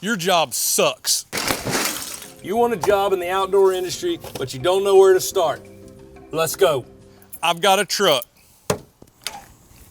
Your job sucks. You want a job in the outdoor industry, but you don't know where to start. Let's go. I've got a truck.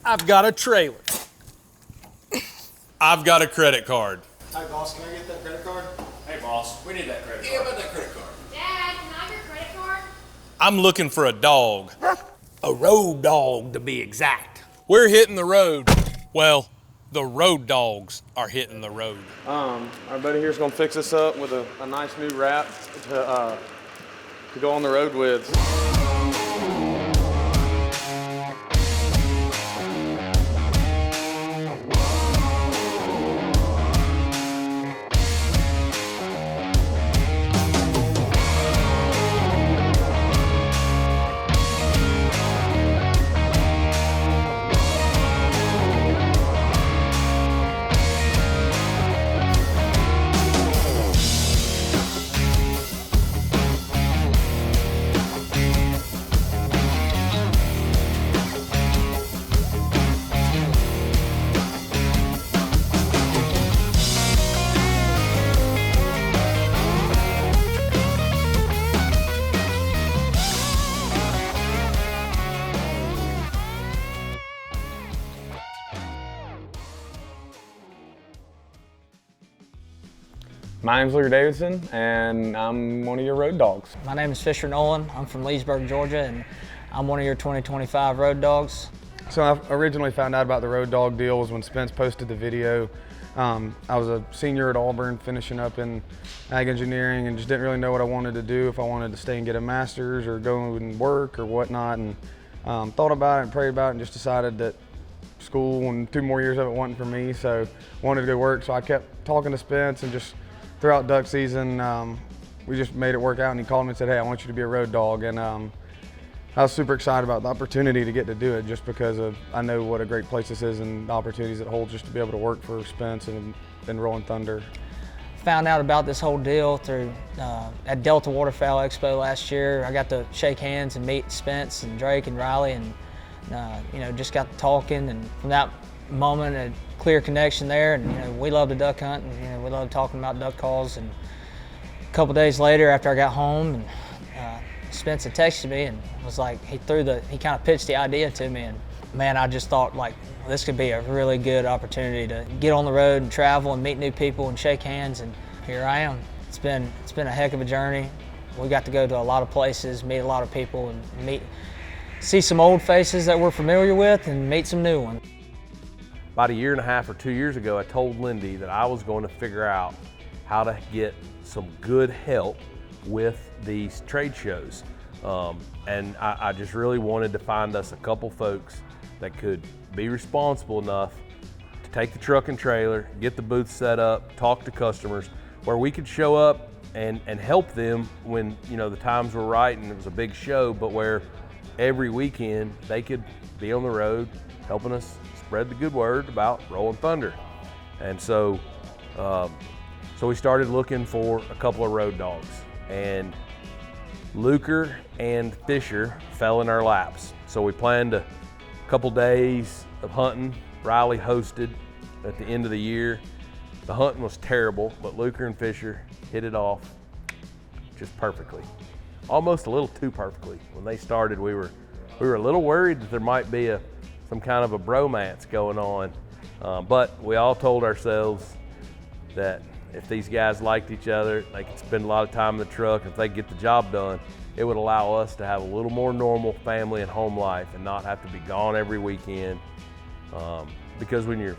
I've got a trailer. I've got a credit card. Hi, boss, can I get that credit card? Hey, boss, we need that credit card. Yeah, about that credit card. Dad, can I have your credit card? I'm looking for a dog. A road dog, to be exact. We're hitting the road. Well, the Road Dawgs are hitting the road. Our buddy here's gonna fix us up with a nice new wrap to go on the road with. My name's Luke Davidson, and I'm one of your road dogs. My name is Fisher Nolan. I'm from Leesburg, Georgia, and I'm one of your 2025 road dogs. So I originally found out about the road dog deal was when Spence posted the video. I was a senior at Auburn, finishing up in ag engineering, and just didn't really know what I wanted to do, if I wanted to stay and get a master's or go and work or whatnot, and thought about it and prayed about it and just decided that school and 2 more years of it wasn't for me, so wanted to go work. So I kept talking to Spence, and just throughout duck season, we just made it work out, and he called me and said, hey, I want you to be a road dog. And I was super excited about the opportunity to get to do it, just because I know what a great place this is and the opportunities it holds just to be able to work for Spence and Rolling Thunder. Found out about this whole deal through at Delta Waterfowl Expo last year. I got to shake hands and meet Spence and Drake and Riley, and just got to talking, and from that moment a clear connection there. And we love to duck hunt, and we love talking about duck calls. And a couple days later, after I got home, and Spence had texted me and was like, he kind of pitched the idea to me, and man, I just thought, like, this could be a really good opportunity to get on the road and travel and meet new people and shake hands, and here I am. It's been a heck of a journey. We got to go to a lot of places, meet a lot of people, and see some old faces that we're familiar with, and meet some new ones. About 1.5 years or 2 years ago, I told Lindy that I was going to figure out how to get some good help with these trade shows. And I just really wanted to find us a couple folks that could be responsible enough to take the truck and trailer, get the booth set up, talk to customers, where we could show up and help them when the times were right and it was a big show, but where every weekend they could be on the road helping us spread the good word about Rolling Thunder. And so we started looking for a couple of road dogs, and Luker and Fisher fell in our laps. So we planned a couple days of hunting. Riley hosted at the end of the year. The hunting was terrible, but Luker and Fisher hit it off just perfectly. Almost a little too perfectly. When they started, we were a little worried that there might be some kind of a bromance going on, but we all told ourselves that if these guys liked each other, they could spend a lot of time in the truck. If they could get the job done, it would allow us to have a little more normal family and home life and not have to be gone every weekend. Because when you're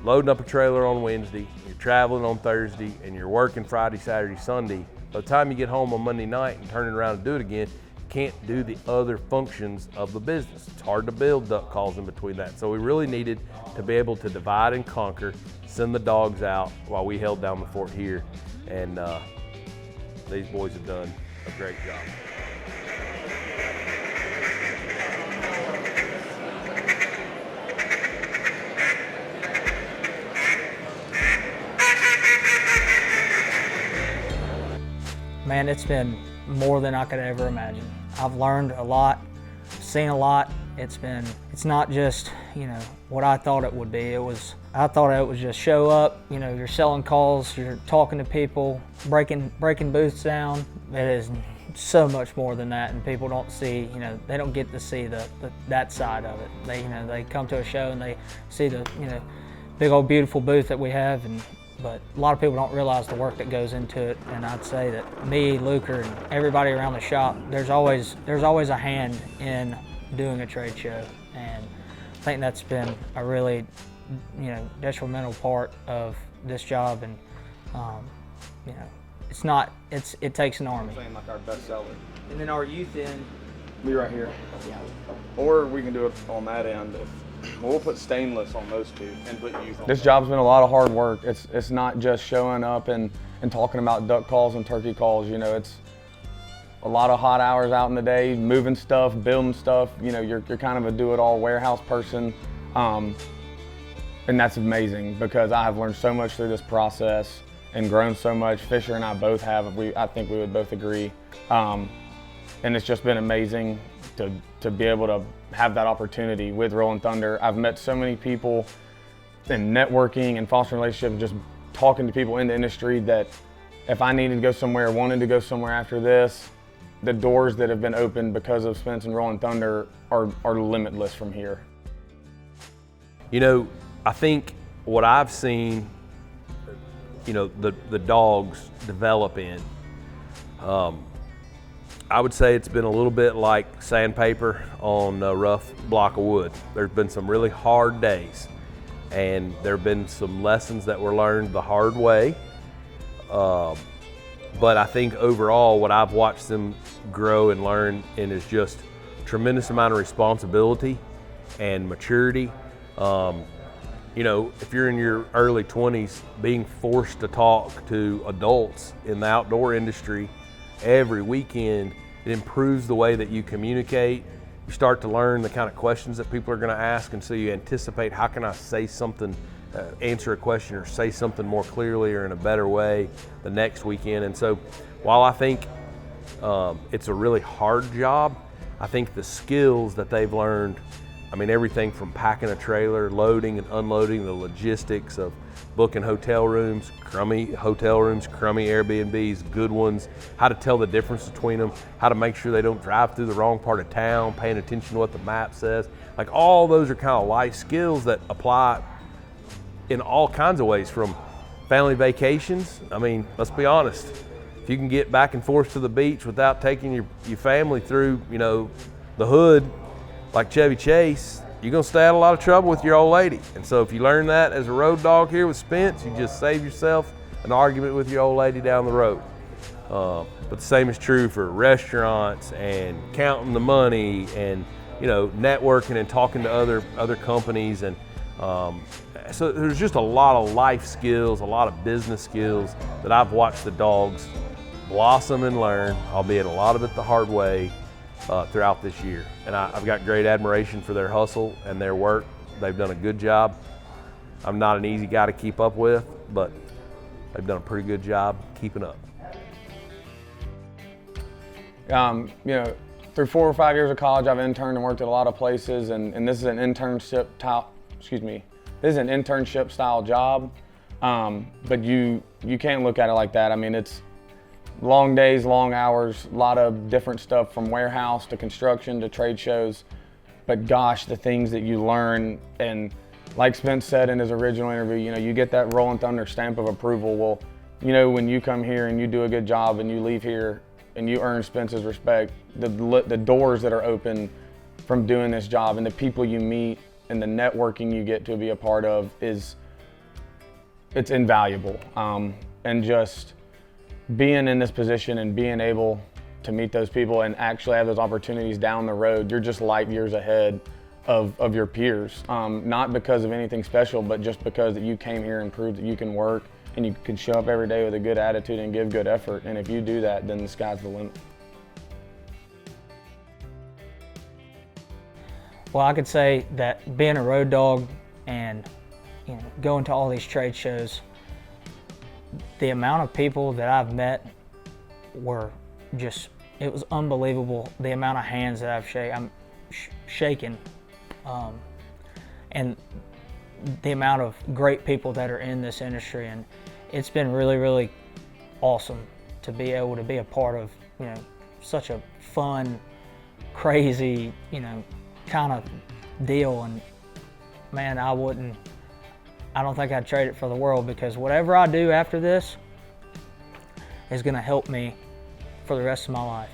loading up a trailer on Wednesday, you're traveling on Thursday, and you're working Friday, Saturday, Sunday, by the time you get home on Monday night and turn it around and do it again, you can't do the other functions of the business. It's hard to build duck calls in between that. So we really needed to be able to divide and conquer, send the dogs out while we held down the fort here. And these boys have done a great job. Man, it's been more than I could ever imagine. I've learned a lot, seen a lot. It's not just, what I thought it would be. I thought it was just show up, you know, you're selling calls, you're talking to people, breaking booths down. It is so much more than that, and people don't see, you know, they don't get to see that side of it. They, you know, they come to a show and they see the, you know, big old beautiful booth that we have, but a lot of people don't realize the work that goes into it. And I'd say that me, Luker, and everybody around the shop, there's always a hand in doing a trade show, and I think that's been a really, you know, detrimental part of this job. And you know, it takes an army. Saying like our best seller. And then our youth end, Be right here. yeah. Or we can do it on that end. We'll put stainless on those two and put youth on. This job's been a lot of hard work. It's not just showing up and talking about duck calls and turkey calls. You know, it's a lot of hot hours out in the day, moving stuff, building stuff. You know, you're kind of a do-it-all warehouse person. And that's amazing because I have learned so much through this process and grown so much. Fisher and I both have. I think we would both agree. And it's just been amazing to be able to have that opportunity with Rolling Thunder. I've met so many people in networking and fostering relationships, just talking to people in the industry, that if I needed to go somewhere, wanted to go somewhere after this, the doors that have been opened because of Spence and Rolling Thunder are limitless from here. You know, I think what I've seen, you know, the dogs develop in, I would say it's been a little bit like sandpaper on a rough block of wood. There's been some really hard days, and there have been some lessons that were learned the hard way. But I think overall what I've watched them grow and learn in is just tremendous amount of responsibility and maturity. You know, if you're in your early 20s, being forced to talk to adults in the outdoor industry every weekend, it improves the way that you communicate. You start to learn the kind of questions that people are going to ask, and so you anticipate, how can I say something, answer a question or say something more clearly or in a better way the next weekend. And so while I think it's a really hard job, I think the skills that they've learned, I mean, everything from packing a trailer, loading and unloading, the logistics of booking hotel rooms, crummy Airbnbs, good ones, how to tell the difference between them, how to make sure they don't drive through the wrong part of town, paying attention to what the map says. Like, all those are kind of life skills that apply in all kinds of ways, from family vacations. I mean, let's be honest, if you can get back and forth to the beach without taking your family through, you know, the hood, like Chevy Chase, you're gonna stay out of a lot of trouble with your old lady. And so if you learn that as a road dog here with Spence, you just save yourself an argument with your old lady down the road. But the same is true for restaurants and counting the money and, you know, networking and talking to other companies. And so there's just a lot of life skills, a lot of business skills that I've watched the dogs blossom and learn, albeit a lot of it the hard way, throughout this year. And I've got great admiration for their hustle and their work. They've done a good job. I'm not an easy guy to keep up with, but they've done a pretty good job keeping up. You know, through 4 or 5 years of college, I've interned and worked at a lot of places, and this is an internship style job. But you can't look at it like that. I mean, it's long days, long hours, a lot of different stuff from warehouse to construction to trade shows. But gosh, the things that you learn, and like Spence said in his original interview, you know, you get that Rolling Thunder stamp of approval. Well, you know, when you come here and you do a good job and you leave here and you earn Spence's respect, the doors that are open from doing this job and the people you meet and the networking you get to be a part of it's invaluable. And just being in this position and being able to meet those people and actually have those opportunities down the road, you're just light years ahead of your peers. Not because of anything special, but just because that you came here and proved that you can work and you can show up every day with a good attitude and give good effort. And if you do that, then the sky's the limit. Well, I could say that being a road dog and, you know, going to all these trade shows, the amount of people that I've met were just, it was unbelievable. The amount of hands that I'm shaken. And the amount of great people that are in this industry, and it's been really, really awesome to be able to be a part of, such a fun, crazy, kind of deal. And man, I don't think I'd trade it for the world, because whatever I do after this is going to help me for the rest of my life.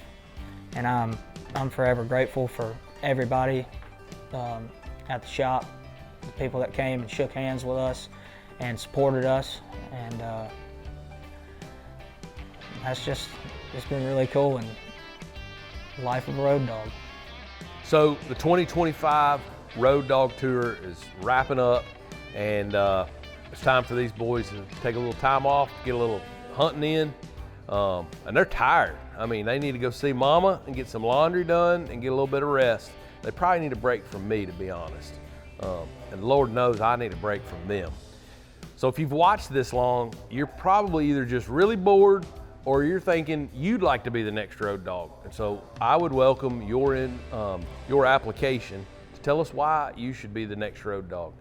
And I'm forever grateful for everybody at the shop, the people that came and shook hands with us and supported us, and it's been really cool, and the life of a Road Dawg. So the 2025 Road Dawg Tour is wrapping up, and it's time for these boys to take a little time off, get a little hunting in, and they're tired. I mean, they need to go see mama and get some laundry done and get a little bit of rest. They probably need a break from me, to be honest. And Lord knows I need a break from them. So if you've watched this long, you're probably either just really bored or you're thinking you'd like to be the next Road Dawg. And so I would welcome your application to tell us why you should be the next Road Dawg.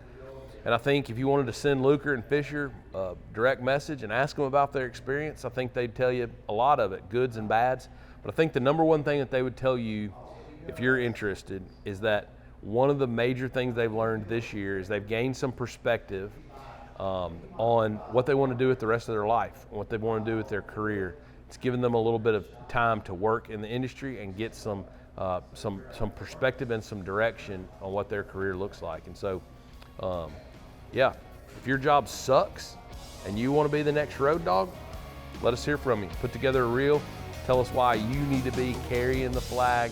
And I think if you wanted to send Luker and Fisher a direct message and ask them about their experience, I think they'd tell you a lot of it, goods and bads. But I think the number one thing that they would tell you, if you're interested, is that one of the major things they've learned this year is they've gained some perspective on what they want to do with the rest of their life and what they want to do with their career. It's given them a little bit of time to work in the industry and get some perspective and some direction on what their career looks like. And so, yeah, if your job sucks and you want to be the next Road Dawg, let us hear from you. Put together a reel. Tell us why you need to be carrying the flag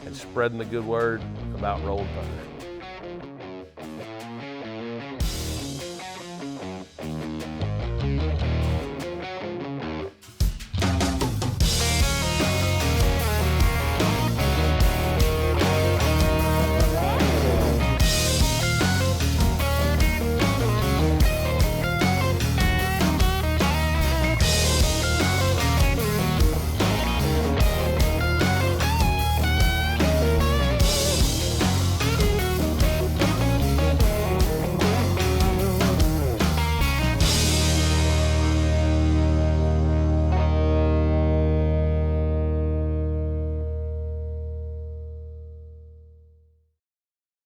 and spreading the good word about Rolling Thunder.